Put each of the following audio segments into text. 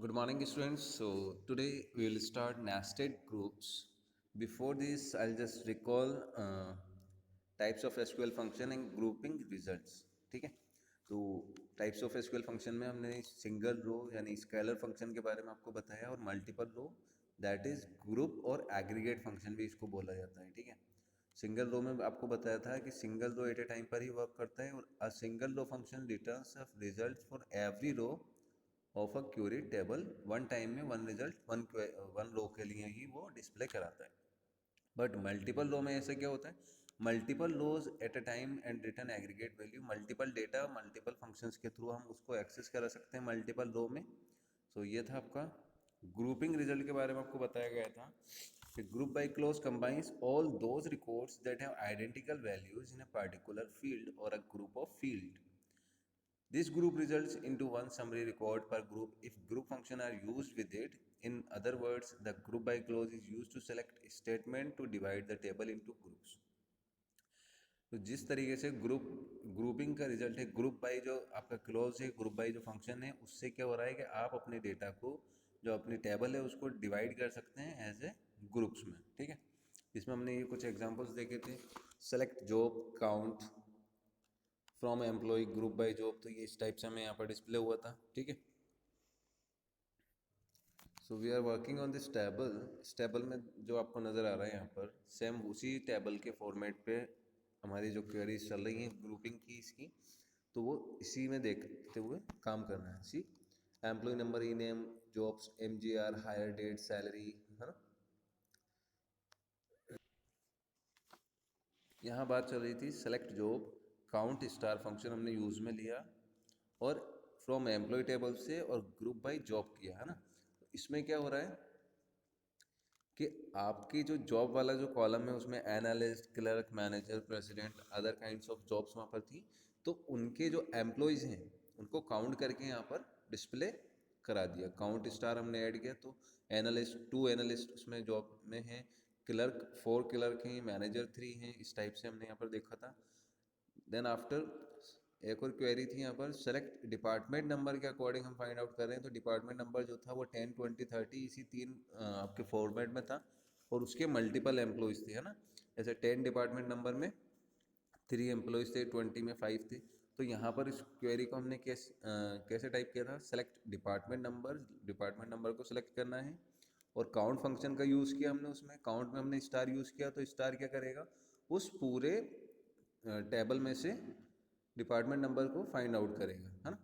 Good morning, students. So today we will start nested groups. Before this, I'll just recall types of SQL function and grouping results. ठीक है, तो types of SQL function में हमने single row यानी scalar function के बारे में आपको बताया और multiple row that is group और एग्रीगेट फंक्शन भी इसको बोला जाता है. ठीक है, सिंगल रो में आपको बताया था कि single row at a time पर ही वर्क करता है और a single row function returns result for every row of a query table one time में वन रिजल्ट वन रो के लिए ही वो डिस्प्ले कराता है. बट मल्टीपल रो में ऐसे क्या होता है, multiple rows at a time and return aggregate value. Multiple data multiple functions के थ्रू हम उसको एक्सेस करा सकते हैं मल्टीपल रो में. सो ये था आपका ग्रुपिंग रिजल्ट के बारे में आपको बताया गया था कि group by clause combines all those records that have identical values in a particular field और a group of field. This group results into one summary record per group if group function are used with it. In other words, the group by clause is used to select statement to divide the table into groups. तो जिस तरीके से grouping का result है group by जो आपका close है group by जो फंक्शन है उससे क्या हो रहा है कि आप अपने डेटा को जो अपनी टेबल है उसको डिवाइड कर सकते हैं एज ए ग्रुप्स में. ठीक है, इसमें हमने ये कुछ एग्जांपल्स देखे थे. Select job count from employee group by job, तो ये इस टाइप से हमें यहाँ पर डिस्प्ले हुआ था. ठीक है, so we are working on this table. इस टेबल में जो आपको नज़र आ रहा है यहाँ पर सेम उसी टेबल के फॉर्मेट पे हमारी जो क्वेरीज चल रही हैं ग्रुपिंग की इसकी, तो वो इसी में देखते हुए काम करना है. See employee number, E name, jobs, MGR, hire date, salary, है ना. यहाँ बात चल रही थी select job count star function हमने यूज़ में लिया और फ्रॉम एम्प्लॉय टेबल से और ग्रुप बाय जॉब किया, है ना. इसमें क्या हो रहा है कि आपकी जो जॉब वाला जो कॉलम है उसमें analyst, clerk, manager, president, other kinds of jobs वहाँ पर थी. तो उनके जो एम्प्लॉयज़ हैं उनको काउंट करके यहाँ पर डिस्प्ले करा दिया. काउंट स्टार हमने ऐड किया तो एनालिस्ट 2 एनालिस्ट उसमें जॉब में हैं, क्लर्क 4 क्लर्क हैं, मैनेजर 3 हैं. इस टाइप से हमने यहाँ पर देखा था. देन आफ्टर एक और क्वेरी थी यहाँ पर सेलेक्ट डिपार्टमेंट नंबर के अकॉर्डिंग हम फाइंड आउट कर रहे हैं. तो डिपार्टमेंट नंबर जो था वो 10, 20, 30 इसी तीन आपके फॉर्मेट में था और उसके मल्टीपल एम्प्लॉयज़ थे, है ना. जैसे 10 डिपार्टमेंट नंबर में 3 एम्प्लॉयज़ थे, 20 में 5 थे. तो यहाँ पर इस क्वेरी को हमने कैसे टाइप किया था, सेलेक्ट डिपार्टमेंट नंबर को सेलेक्ट करना है और काउंट फंक्शन का यूज़ किया हमने. उसमें काउंट में हमने स्टार यूज़ किया तो स्टार क्या करेगा, उस पूरे टेबल में से डिपार्टमेंट नंबर को फाइंड आउट करेगा, है ना.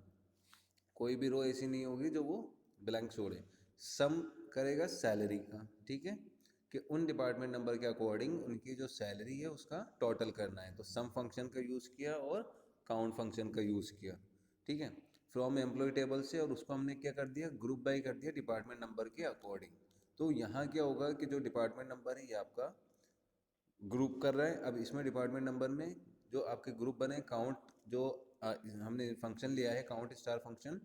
कोई भी रो ऐसी नहीं होगी जो वो ब्लैंक छोड़े. सम करेगा सैलरी का, ठीक है, कि उन डिपार्टमेंट नंबर के अकॉर्डिंग उनकी जो सैलरी है उसका टोटल करना है. तो सम फंक्शन का यूज़ किया और काउंट फंक्शन का यूज़ किया. ठीक है, फ्रॉम एम्प्लॉय टेबल से और उसको हमने क्या कर दिया, ग्रुप बाय कर दिया डिपार्टमेंट नंबर के अकॉर्डिंग. तो यहाँ क्या होगा कि जो डिपार्टमेंट नंबर है ये आपका ग्रुप कर रहा है. अब इसमें डिपार्टमेंट नंबर में जो आपके ग्रुप बने काउंट जो हमने फंक्शन लिया है काउंट स्टार फंक्शन,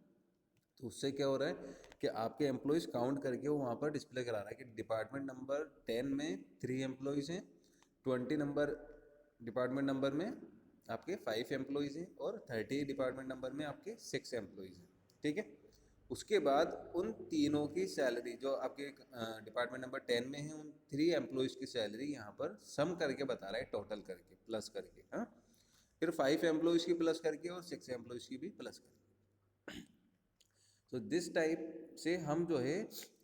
तो उससे क्या हो रहा है कि आपके एम्प्लॉयज़ काउंट करके वो वहाँ पर डिस्प्ले करा रहा है कि डिपार्टमेंट नंबर 10 में 3 एम्प्लॉयज़ हैं, 20 नंबर डिपार्टमेंट नंबर में आपके 5 एम्प्लॉयज़ हैं और 30 डिपार्टमेंट नंबर में आपके 6 एम्प्लॉयज़ हैं. ठीक है, उसके बाद उन तीनों की सैलरी जो आपके डिपार्टमेंट नंबर 10 में है उन 3 एम्प्लॉयज़ की सैलरी यहाँ पर सम करके बता रहा है, टोटल करके प्लस करके. हाँ, फिर 5 एम्प्लॉयज़ की प्लस करके और 6 एम्प्लॉयज़ की भी प्लस करके. तो दिस टाइप से हम जो है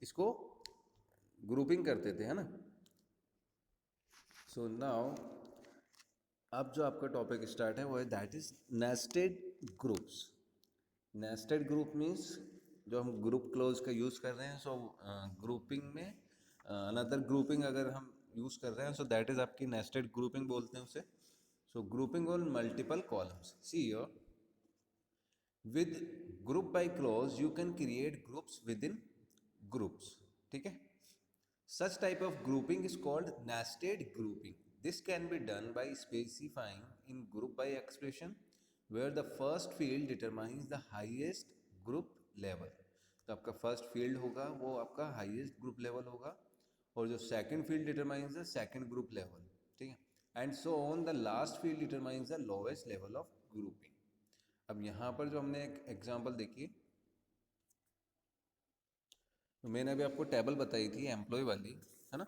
इसको ग्रुपिंग करते थे, है ना. सो नाउ अब जो आपका टॉपिक स्टार्ट है वो है that is nested groups. Nested group means जो हम ग्रुप क्लोज का यूज़ कर रहे हैं. सो ग्रुपिंग में अनदर ग्रुपिंग अगर हम यूज़ कर रहे हैं सो दैट इज़ आपकी नेस्टेड ग्रुपिंग बोलते हैं उसे. So grouping on multiple columns. See your with group by clause you can create groups within groups. ठीक है, such type of grouping is called nested grouping. This can be done by specifying in group by expression where the first field determines the highest group level. तो आपका first field होगा वो आपका highest group level होगा और जो second field determines the second group level. ठीक है, and so on the last field determines the lowest level of grouping. अब यहाँ पर जो हमने एक एग्जांपल देखी तो मैंने अभी आपको टेबल बताई थी एम्प्लॉय वाली, है ना,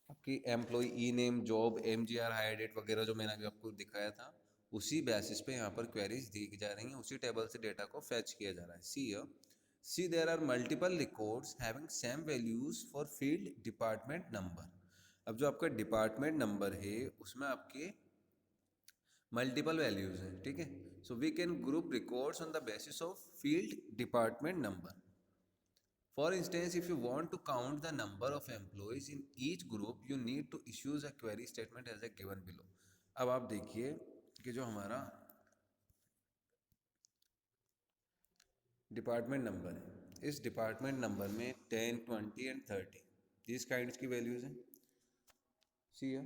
आपकी employee E name, job, MGR, hire date वगैरह जो मैंने अभी आपको दिखाया था, उसी बेसिस पे यहाँ पर क्वेरीज दी जा रही हैं, उसी टेबल से डेटा को फैच किया जा रहा है। See there are multiple records having same values for field department number. अब जो आपका डिपार्टमेंट नंबर है उसमें आपके मल्टीपल वैल्यूज हैं, ठीक है। So we can group records on the basis of field department number. For instance, if you want to count the number of employees in each group, you need to issue a query statement as a given below. अब आप देखिए कि जो हमारा department number है, इस department number में 10, 20 and 30 this kinds की वैल्यूज हैं। सी है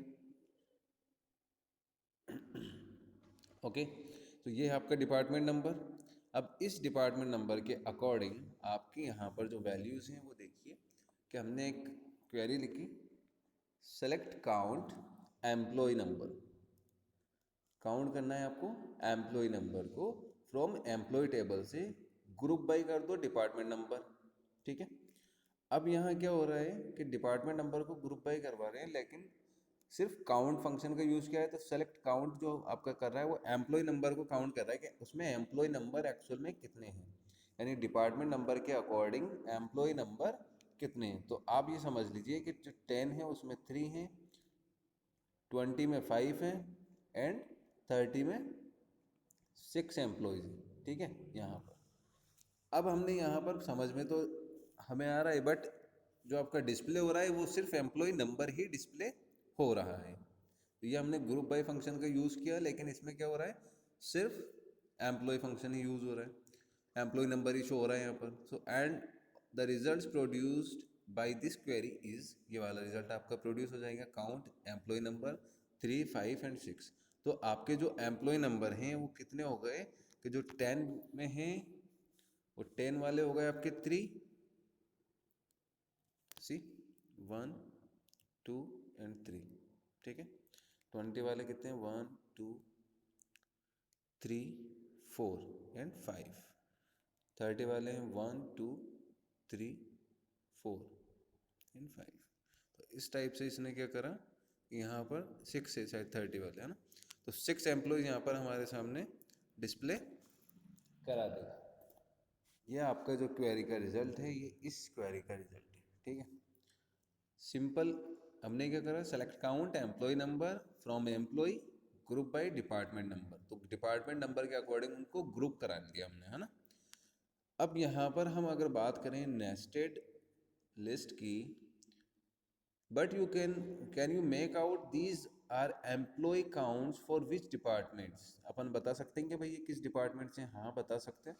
ओके, तो ये है आपका डिपार्टमेंट नंबर। अब इस डिपार्टमेंट नंबर के अकॉर्डिंग आपके यहाँ पर जो वैल्यूज़ हैं वो देखिए कि हमने एक क्वेरी लिखी, select count employee number. Count करना है आपको एम्प्लॉय नंबर को फ्रॉम एम्प्लॉय टेबल से, ग्रुप बाई कर दो डिपार्टमेंट नंबर, ठीक है। अब यहाँ क्या हो रहा है कि डिपार्टमेंट नंबर को ग्रुप बाई करवा रहे हैं, लेकिन सिर्फ काउंट फंक्शन का यूज़ किया है, तो सेलेक्ट काउंट जो आपका कर रहा है वो एम्प्लॉय नंबर को काउंट कर रहा है कि उसमें एम्प्लॉय नंबर एक्चुअल में कितने हैं, यानी डिपार्टमेंट नंबर के अकॉर्डिंग एम्प्लॉय नंबर कितने हैं। तो आप ये समझ लीजिए कि जो 10 है उसमें 3 हैं, 20 में 5 हैं एंड 30 में 6 एम्प्लॉयज़ हैं, ठीक है। यहाँ पर अब हमने यहाँ पर समझ में तो हमें आ रहा है, बट जो आपका डिस्प्ले हो रहा है वो सिर्फ एम्प्लॉय नंबर ही डिस्प्ले हो रहा है। तो ये हमने ग्रुप बाय फंक्शन का यूज़ किया, लेकिन इसमें क्या हो रहा है, सिर्फ एम्प्लॉय फंक्शन ही यूज़ हो रहा है, एम्प्लॉय नंबर ही शो हो रहा है यहाँ पर। So and the results produced by this query is, ये वाला रिजल्ट आपका प्रोड्यूस हो जाएगा, काउंट एम्प्लॉय नंबर 3, 5 एंड 6। तो आपके जो एम्प्लॉय नंबर हैं वो कितने हो गए कि जो 10 में हैं वो 10 वाले हो गए आपके 3, सी 1, 2 एंड 3, ठीक है। 20 वाले कितने हैं, 1, 2, 3, 4 एंड 5। 30 वाले हैं 1, 2, 3, 4 एंड 5। तो इस टाइप से इसने क्या करा, यहाँ पर 6 है शायद 30 वाले, है ना। तो 6 एम्प्लॉयज यहाँ पर हमारे सामने डिस्प्ले करा देगा। ये आपका जो क्वेरी का रिजल्ट है, ये इस क्वेरी का रिजल्ट है, ठीक है। सिंपल, हमने क्या करा, select count employee number from employee group by department number, तो डिपार्टमेंट नंबर के अकॉर्डिंग उनको ग्रुप करा दिया हमने, है ना। अब यहाँ पर हम अगर बात करें नेस्टेड लिस्ट की, but you can you make out these are employee counts for which departments. अपन बता सकते हैं कि भाई ये किस डिपार्टमेंट से, हाँ बता सकते हैं।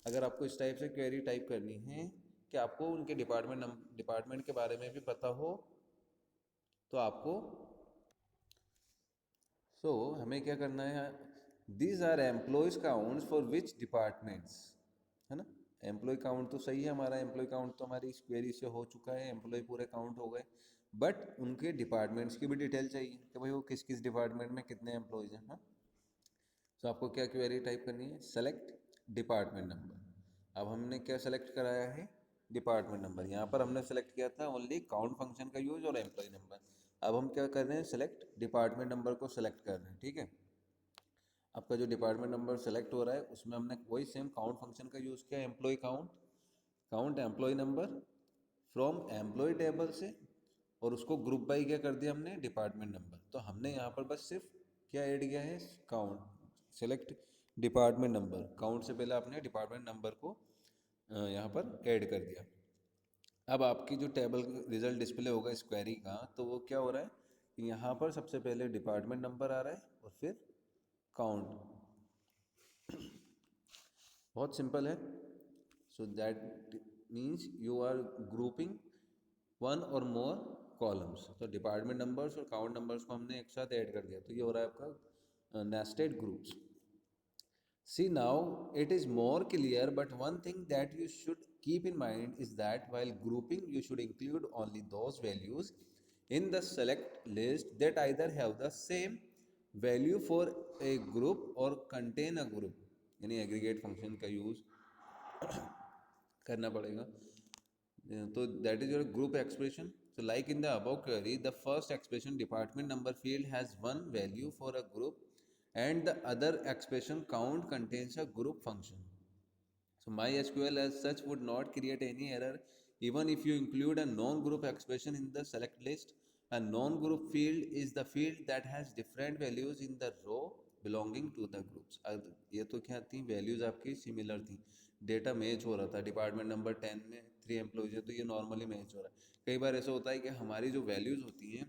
अगर आपको इस टाइप से क्वेरी टाइप करनी है कि आपको उनके डिपार्टमेंट के बारे में भी पता हो, तो आपको हमें क्या करना है, these are employees counts for which departments, है ना। एम्प्लॉय काउंट तो सही है, हमारा एम्प्लॉय काउंट तो हमारी इस क्वेरी से हो चुका है, एम्प्लॉय पूरे काउंट हो गए, बट उनके डिपार्टमेंट्स की भी डिटेल चाहिए कि भाई वो किस किस डिपार्टमेंट में कितने एम्प्लॉयज हैं, हाँ। तो आपको क्या क्वेरी टाइप करनी है, सेलेक्ट डिपार्टमेंट नंबर। अब हमने क्या सेलेक्ट कराया है, डिपार्टमेंट नंबर। यहाँ पर हमने सेलेक्ट किया था ओनली काउंट फंक्शन का यूज और एम्प्लॉय नंबर। अब हम क्या कर रहे हैं, सेलेक्ट डिपार्टमेंट नंबर को सेलेक्ट कर रहे हैं, ठीक है। आपका जो डिपार्टमेंट नंबर सेलेक्ट हो रहा है उसमें हमने वही सेम काउंट फंक्शन का यूज़ किया, employee count, count employee number from employee table से, और उसको ग्रुप बाई क्या कर दिया हमने, डिपार्टमेंट नंबर। तो हमने यहाँ पर बस सिर्फ क्या ऐड किया है, count, select department number, count से पहले आपने डिपार्टमेंट नंबर को यहाँ पर ऐड कर दिया। अब आपकी जो टेबल रिजल्ट डिस्प्ले होगा इस क्वेरी का, तो वो क्या हो रहा है कि यहाँ पर सबसे पहले डिपार्टमेंट नंबर आ रहा है और फिर काउंट। बहुत सिंपल है। So that means you are grouping one और मोर कॉलम्स। तो डिपार्टमेंट नंबर्स और काउंट नंबर्स को हमने एक साथ ऐड कर दिया, तो ये हो रहा है आपका nested groups. See now it is more clear, but one thing that you should keep in mind is that while grouping you should include only those values in the select list that either have the same value for a group or contain a group, यानी aggregate function का use करना पड़ेगा। तो that is your group expression. So like in the above query, the first expression department number field has one value for a group and the other expression count contains a group function. So MySQL as such would not create any error even if you include a non-group expression in the select list. A non-group field is the field that has different values in the row belonging to the groups. अब ये तो क्या थी, values आपकी similar थी, data match हो रहा था. डिपार्टमेंट नंबर 10 में 3 एम्प्लॉयज है तो ये नॉर्मली मैच हो रहा है. कई बार ऐसा होता है कि हमारी जो वैल्यूज़ होती हैं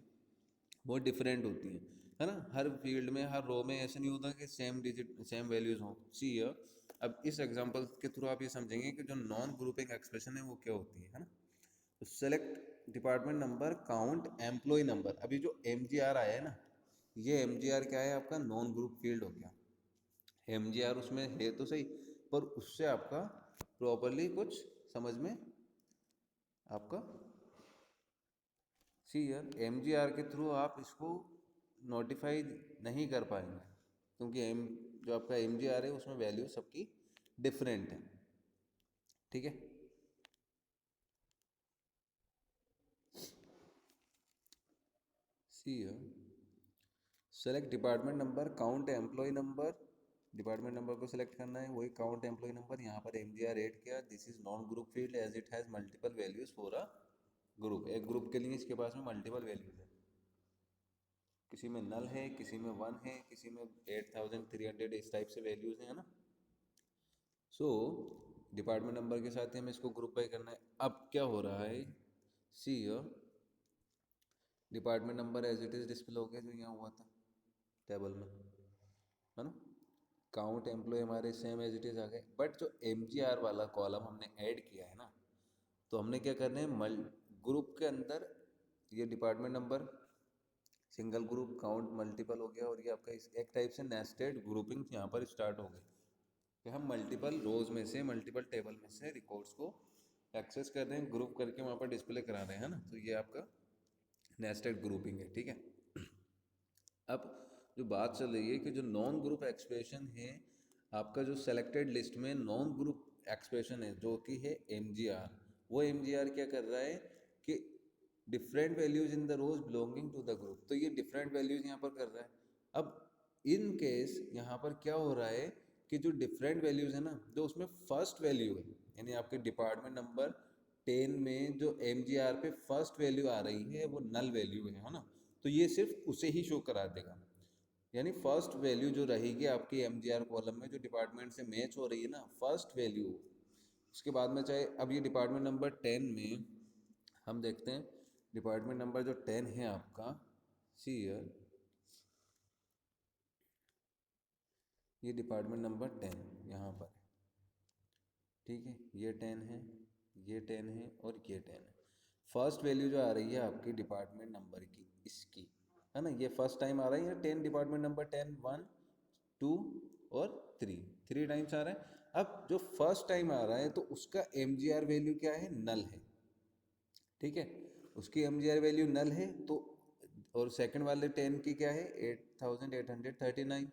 वो डिफरेंट होती हैं, है ना. हर फील्ड में हर रो में ऐसा नहीं होता कि सेम डिजिट सेम वैल्यूज़ हों. सी अब इस एग्जांपल के थ्रू आप ये समझेंगे कि जो नॉन ग्रुपिंग एक्सप्रेशन है वो क्या होती है ना. तो select department number count employee number. अभी जो एम आया है ना, ये एम क्या है आपका, नॉन ग्रुप फील्ड हो गया. एम उसमें है तो सही, पर उससे आपका प्रॉपरली कुछ समझ में आपका सी एम के थ्रू आप इसको नोटिफाई नहीं कर पाएंगे क्योंकि जो आपका एम है उसमें वैल्यू सबकी डिफरेंट है. ठीक है. See select department number count employee number. Department number को सिलेक्ट करना है, वही काउंट एम्प्लॉय नंबर. यहाँ पर एम ऐड किया. This is non group field as it has multiple values for a group. एक ग्रुप के लिए इसके पास में मल्टीपल वैल्यूज है. किसी में नल है, किसी में 1 है, किसी में 8300, इस टाइप से वैल्यूज हैं, है ना. सो डिपार्टमेंट नंबर के साथ ही हमें इसको ग्रुप बाय करना है. अब क्या हो रहा है, see department number as it is display हो गया जो यहाँ हुआ था टेबल में, है ना. काउंट एम्प्लॉय हमारे सेम एज इट इज़ आ गए. बट जो एम वाला कॉलम हमने ऐड किया है ना, तो हमने क्या करना है, ग्रुप के अंदर ये department number single group, count multiple हो गया, और ये आपका इस एक टाइप से नेस्टेड ग्रुपिंग यहाँ पर स्टार्ट हो गई कि हम मल्टीपल रोज में से मल्टीपल टेबल में से रिकॉर्ड्स को एक्सेस कर रहे हैं, ग्रुप करके वहाँ पर डिस्प्ले करा रहे हैं ना. तो ये आपका नेस्टेड ग्रुपिंग है. ठीक है. अब जो बात चल रही है कि जो नॉन ग्रुप एक्सप्रेशन है आपका, जो सेलेक्टेड लिस्ट में नॉन ग्रुप एक्सप्रेशन है जो कि है एम वो एम क्या कर रहा है कि different values in the rows belonging to the group. तो ये डिफरेंट वैल्यूज यहाँ पर कर रहा है. अब इन केस यहाँ पर क्या हो रहा है कि जो डिफरेंट वैल्यूज है ना, जो उसमें फर्स्ट वैल्यू है, यानी आपके डिपार्टमेंट नंबर 10 में जो एम पे फर्स्ट वैल्यू आ रही है वो नल वैल्यू है ना. तो ये सिर्फ उसे ही शो करा देगा, यानी फर्स्ट वैल्यू जो रहेगी आपकी एम कॉलम में जो डिपार्टमेंट से मैच हो रही है ना, फर्स्ट वैल्यू. उसके बाद में चाहे अब ये डिपार्टमेंट नंबर 10 में हम देखते हैं, डिपार्टमेंट नंबर जो 10 है आपका, सी ये डिपार्टमेंट नंबर 10 यहाँ पर, ठीक है. ये 10 है, ये 10 है और ये 10 है. फर्स्ट वैल्यू जो आ रही है आपकी डिपार्टमेंट नंबर की, इसकी, है ना, ये फर्स्ट टाइम आ रही है 10. डिपार्टमेंट नंबर 10 1 2 और 3 टाइम्स आ रहा है. अब जो फर्स्ट टाइम आ रहा है तो उसका एम वैल्यू क्या है, नल है. ठीक है, उसकी एम वैल्यू नल है. तो और सेकंड वाले 10 की क्या है, 8839.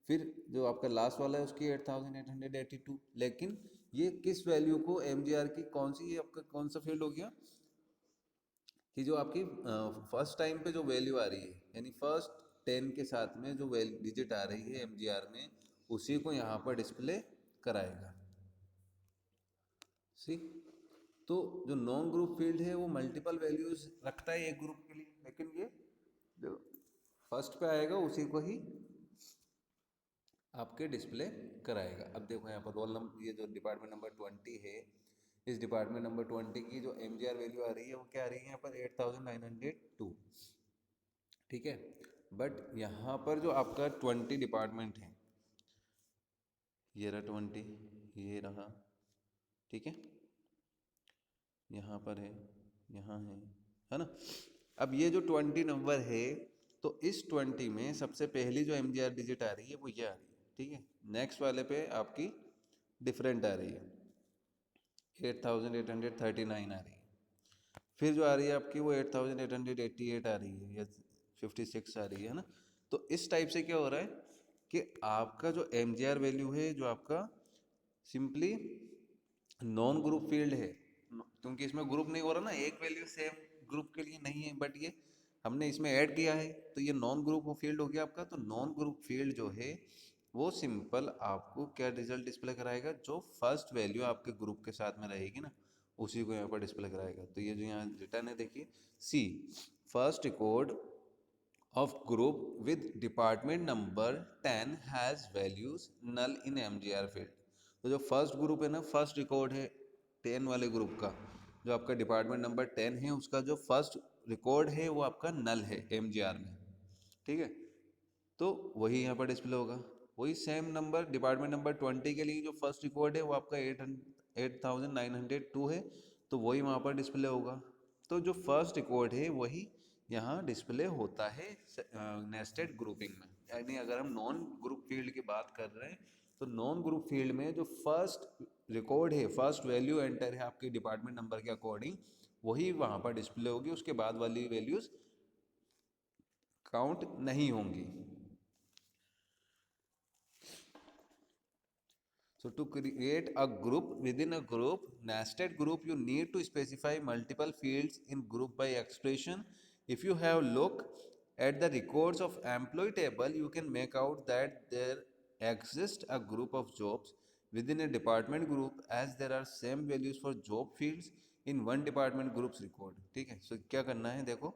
फिर जो आपका लास्ट वाला है उसकी 8882. लेकिन ये किस वैल्यू को एम की कौन सी, ये आपका कौन सा फील्ड हो गया कि जो आपकी फर्स्ट टाइम पे जो वैल्यू आ रही है, यानी फर्स्ट 10 के साथ में जो डिजिट आ रही है एम में, उसी को यहाँ पर डिस्प्ले कराएगा. सी तो जो नॉन ग्रुप फील्ड है वो मल्टीपल वैल्यूज रखता है एक ग्रुप के लिए, लेकिन ये जो फर्स्ट पे आएगा उसी को ही आपके डिस्प्ले कराएगा. अब देखो यहाँ पर रोल नंबर, ये जो डिपार्टमेंट नंबर 20 है, इस डिपार्टमेंट नंबर 20 की जो एम वैल्यू आ रही है वो क्या आ रही है यहाँ पर 8902. ठीक है. बट यहाँ पर जो आपका 20 डिपार्टमेंट है, ये रहा 20, ये रहा, ठीक है, यहाँ पर है, यहाँ है ना. अब ये जो 20 नंबर है, तो इस 20 में सबसे पहली जो एम डिजिट आ रही है वो ये आ रही है. ठीक है. नेक्स्ट वाले पे आपकी डिफरेंट आ रही है, 8839 आ रही है. फिर जो आ रही है आपकी वो 8888 आ रही है, या 56 आ रही है ना. तो इस टाइप से क्या हो रहा है कि आपका जो एम वैल्यू है, जो आपका सिंपली नॉन ग्रुप फील्ड है, क्योंकि इसमें ग्रुप नहीं हो रहा ना, एक वैल्यू सेम ग्रुप के लिए नहीं है, बट ये हमने इसमें ऐड किया है तो ये नॉन ग्रुप फील्ड हो गया आपका। तो नॉन ग्रुप फील्ड जो है वो सिंपल आपको क्या रिजल्ट डिस्प्ले कराएगा, जो फर्स्ट वैल्यू आपके ग्रुप के साथ में रहेगी ना उसी को यहाँ पर डिस्प्ले कराएगा। तो ये जो यहाँ रिटर्न है देखिए, see first record of group with department number 10 has values null in mgr field। तो जो फर्स्ट ग्रुप है ना, फर्स्ट रिकॉर्ड है 10 वाले ग्रुप का, जो आपका डिपार्टमेंट नंबर 10 है उसका जो फर्स्ट रिकॉर्ड है वो आपका नल है एमजीआर में, ठीक है। तो वही यहाँ पर डिस्प्ले होगा। वही सेम नंबर डिपार्टमेंट नंबर 20 के लिए जो फर्स्ट रिकॉर्ड है वो आपका 8902 है, तो वही वहाँ पर डिस्प्ले होगा। तो जो फर्स्ट रिकॉर्ड है वही यहाँ डिस्प्ले होता है नेस्टेड ग्रुपिंग में। यानी अगर हम नॉन ग्रुप फील्ड की बात कर रहे हैं तो नॉन ग्रुप फील्ड में जो फर्स्ट रिकॉर्ड है, फर्स्ट वैल्यू एंटर है आपके डिपार्टमेंट नंबर के अकॉर्डिंग, वही वहाँ पर डिस्प्ले होगी, उसके बाद वाली वैल्यूज काउंट नहीं होंगी। So to create a group within a group, nested group, you need to specify multiple fields in group by expression. If you have look at the records of employee table, you can make out that there exists a group of jobs within a department group, as there are same values for job fields in one department group's record। ठीक है, so क्या करना है देखो,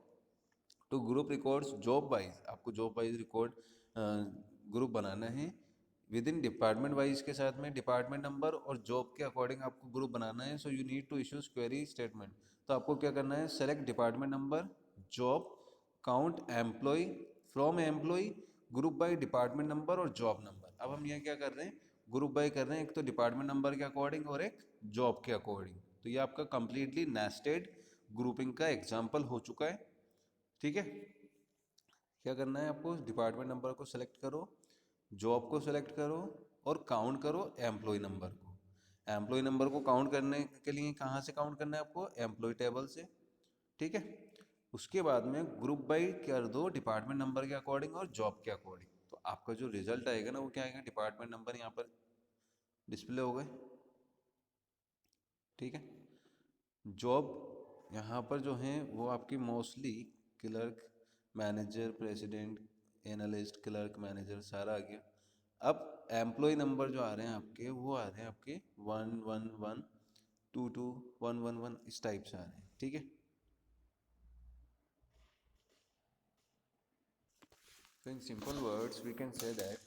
to group records job wise, आपको job wise record group बनाना है within department wise के साथ में डिपार्टमेंट नंबर और जॉब के अकॉर्डिंग आपको ग्रुप बनाना है। So you need to issues query statement. तो आपको क्या करना है, select department number, job, count employee, from employee, group by department number और जॉब नंबर। अब हम यहाँ क्या कर रहे हैं, ग्रुप बाय कर रहे हैं, एक तो डिपार्टमेंट नंबर के अकॉर्डिंग और एक जॉब के अकॉर्डिंग। तो ये आपका कंप्लीटली नेस्टेड ग्रुपिंग का एग्जाम्पल हो चुका है, ठीक है। क्या करना है आपको, डिपार्टमेंट नंबर को सिलेक्ट करो, जॉब को सिलेक्ट करो और काउंट करो एम्प्लॉय नंबर को। एम्प्लॉय नंबर को काउंट करने के लिए कहाँ से काउंट करना है आपको, एम्प्लॉय टेबल से, ठीक है। उसके बाद में ग्रुप बाई कर दो डिपार्टमेंट नंबर के अकॉर्डिंग और जॉब के अकॉर्डिंग। तो आपका जो रिजल्ट आएगा ना वो क्या आएगा, डिपार्टमेंट नंबर यहाँ पर डिस्प्ले हो गए, ठीक है। जॉब यहाँ पर जो हैं वो आपकी mostly clerk, manager, president, analyst, clerk, manager सारा आ गया। अब एम्प्लॉय नंबर जो आ रहे हैं आपके वो आ रहे हैं आपके 111, 22, 111 इस टाइप से आ रहे हैं, ठीक है। तो in simple words we can say that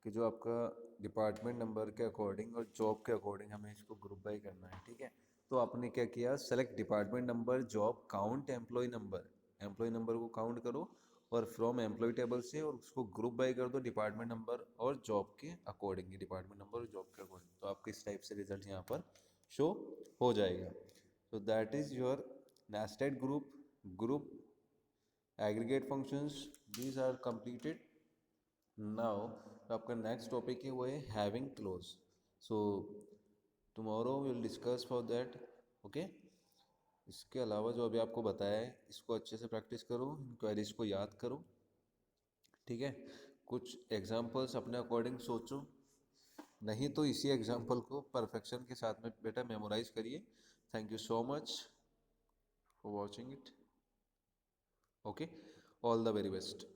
कि जो आपका डिपार्टमेंट नंबर के अकॉर्डिंग और जॉब के अकॉर्डिंग हमें इसको ग्रुप बाई करना है, ठीक है। तो आपने क्या किया, select department number, job, count employee number, employee number को काउंट करो और फ्रॉम एम्प्लॉय टेबल से और उसको ग्रुप बाई कर दो डिपार्टमेंट नंबर और जॉब के अकॉर्डिंग, डिपार्टमेंट नंबर और जॉब के अकॉर्डिंग। तो आपके इस टाइप से रिजल्ट यहाँ पर शो हो जाएगा। तो that is your nested group, group aggregate functions, these are completed. Now आपका नेक्स्ट टॉपिक है वो है having clause. So tomorrow will discuss for that, okay. इसके अलावा जो अभी आपको बताया है इसको अच्छे से प्रैक्टिस करो, क्वेरीज को याद करो, ठीक है। कुछ एग्जांपल्स अपने अकॉर्डिंग सोचो, नहीं तो इसी एग्जांपल को परफेक्शन के साथ में बेटा मेमोराइज करिए। Thank you so much for watching it, okay, all the very best.